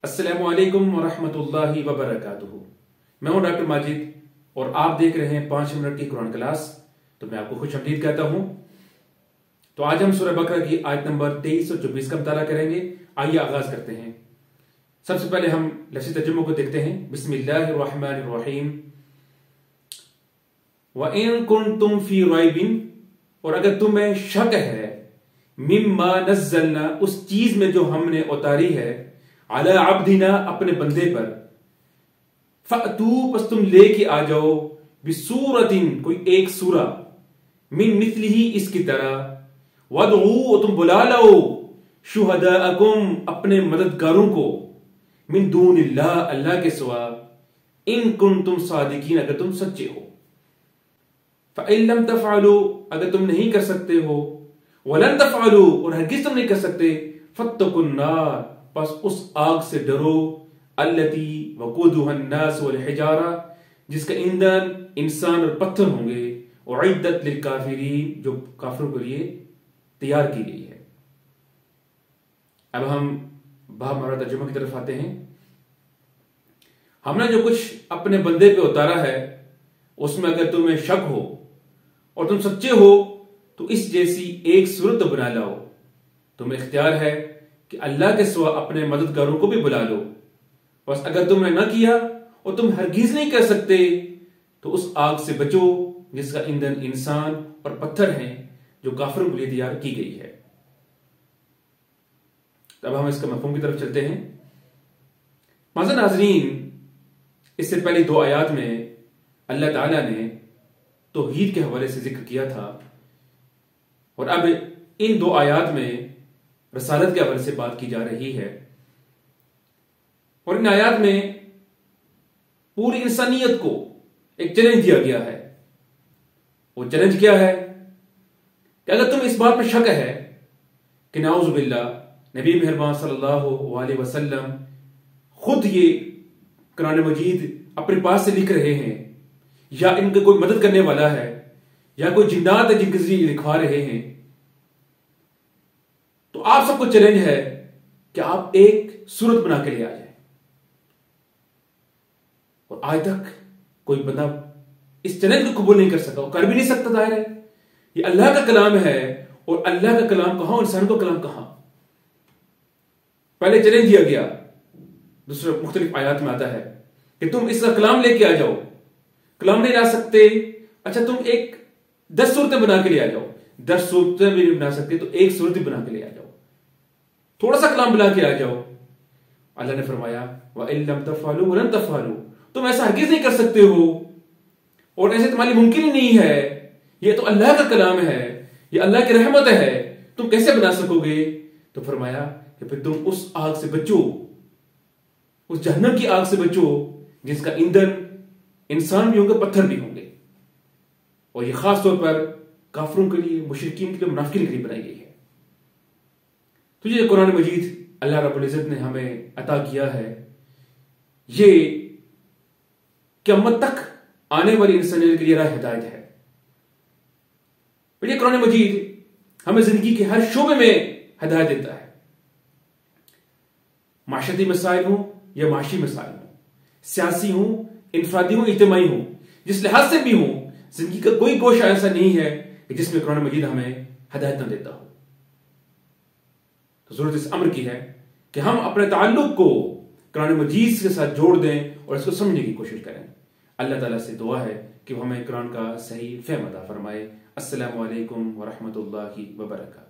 अस्सलामु अलैकुम वरहमतुल्लाहि वबरकातुहू। मैं हूं डॉक्टर माजिद और आप देख रहे हैं 5 मिनट की कुरान क्लास। तो मैं आपको खुशआमदीद कहता हूं। तो आज हम सूरह बकरा की आयत नंबर 23 और 24 का मुताला करेंगे। आइए आगाज करते हैं। सबसे पहले हम लफ्ज़ी तर्जुमे को देखते हैं। बिस्मिल्लाहिर्रहमानिर्रहीम। व इन कुंतुम फी रैबिन, और अगर तुम्हें शक है, मिम्मा नज़्ज़लना, उस चीज में जो हमने उतारी है, अला अब्दिना, अपने बंदे पर, फअतू, बस तुम लेके आ जाओ, बिसूरतिन, कोई एक सूरा, मिन मिथलिही, इसकी तरह, वदऊ, तुम बुला लाओ, शुहदाअकुम, अपने मददगारों को, मिन दूनिल्लाह, अल्लाह के सिवा, इन कुंतुम सादिकीन, अगर तुम सच्चे हो। फ़इन लम तफ़अलू, अगर तुम नहीं कर सकते हो, वलन तफ़अलू, और हरगिज़ तुम नहीं कर सकते, फत्तकुन नार, बस उस आग से डरो, अल्लती वक़ूदुहा अन्नास वल हिजारा, जिसका ईंधन इंसान और पत्थर होंगे, उइद्दत लिल काफिरीन, जो काफिरों के लिए तैयार की गई है। अब हम बाब मारा तर्जुमा की तरफ आते हैं। हमने जो कुछ अपने बंदे पे उतारा है, उसमें अगर तुम्हें शक हो और तुम सच्चे हो, तो इस जैसी एक सूरत तो बना लाओ। तुम्हें इख्तियार है कि अल्लाह के सिवा अपने मददगारों को भी बुला लो। बस अगर तुमने ना किया और तुम हरगिज नहीं कर सकते, तो उस आग से बचो जिसका ईंधन इंसान और पत्थर हैं, जो काफिरों के लिए तैयार की गई है। तब हम इसका मफ़हूम की तरफ चलते हैं। माज़ा नाज़रीन, इससे पहले 2 आयात में अल्लाह ताला ने तौहीद के हवाले से जिक्र किया था, और अब इन 2 आयात में रसालत के हवाले से बात की जा रही है। और इन आयात में पूरी इंसानियत को एक चैलेंज दिया गया है। वो चैलेंज क्या है कि अगर तुम इस बात में शक है कि नाउज़ु बिल्लाह, नबी मेहरबान सल्लल्लाहु अलैहि वसल्लम खुद ये कुरान मजीद अपने पास से लिख रहे हैं, या इनका कोई मदद करने वाला है, या कोई जिन्नात है जिनके जरिए लिखवा रहे हैं, तो आप सबको चैलेंज है कि आप एक सूरत बना के ले आ जाए। और आज तक कोई बंदा इस चैलेंज को कबूल नहीं कर सका, कर भी नहीं सकता। जाहिर है ये अल्लाह का कलाम है, और अल्लाह का कलाम कहां और इंसान का कलाम कहां। पहले चैलेंज दिया गया, दूसरे मुख्तलिफ आयात में आता है कि तुम इसका कलाम लेके आ जाओ। कलाम नहीं ला सकते, अच्छा तुम एक 10 सूरतें बना के ले आ जाओ। 10 सूरतें भी नहीं बना सकते, तो एक सूरत बना के ले आ जाओ, थोड़ा सा कलाम बना के आ जाओ। अल्लाह ने फरमाया, व इन लम तफ़अलू वलन तफ़अलू, तुम ऐसा हरगिज़ नहीं कर सकते हो, और ऐसे तुम्हारे लिए मुमकिन ही नहीं है। ये तो अल्लाह का कलाम है, ये अल्लाह की रहमत है, तुम कैसे बना सकोगे। तो फरमाया कि फिर तुम उस आग से बचो, उस जहन्नम की आग से बचो जिसका ईंधन इंसान भी होंगे, पत्थर भी होंगे। और ये खास तौर पर काफिरों के लिए, मुशरिकीन के लिए, मुनाफिकीन के लिए बनाई गई है। तो ये कुरान मजीद अल्लाह रब्बुल इज़्ज़त ने हमें अता किया है, ये क़यामत तक आने वाली इंसानियत के लिए राह हिदायत है। और ये कुरान मजीद हमें जिंदगी के हर शोबे में हिदायत देता है। माशरती मसाइल हो या माशी मसाइल हो, सियासी हो, इनफरादी हो, इज्तिमाई हो, जिस लिहाज से भी हो, जिंदगी का कोई गोशा ऐसा नहीं है कि जिसमें कुरान मजीद हमें हिदायत न देता हो। तो जरूरत इस अमर की है कि हम अपने ताल्लुक को कुरान मजीद के साथ जोड़ दें और इसको समझने की कोशिश करें। अल्लाह ताला से दुआ है कि वो हमें कुरान का सही फहम अता फरमाए। अस्सलामु अलैकुम व रहमतुल्लाहि व बरकातहू।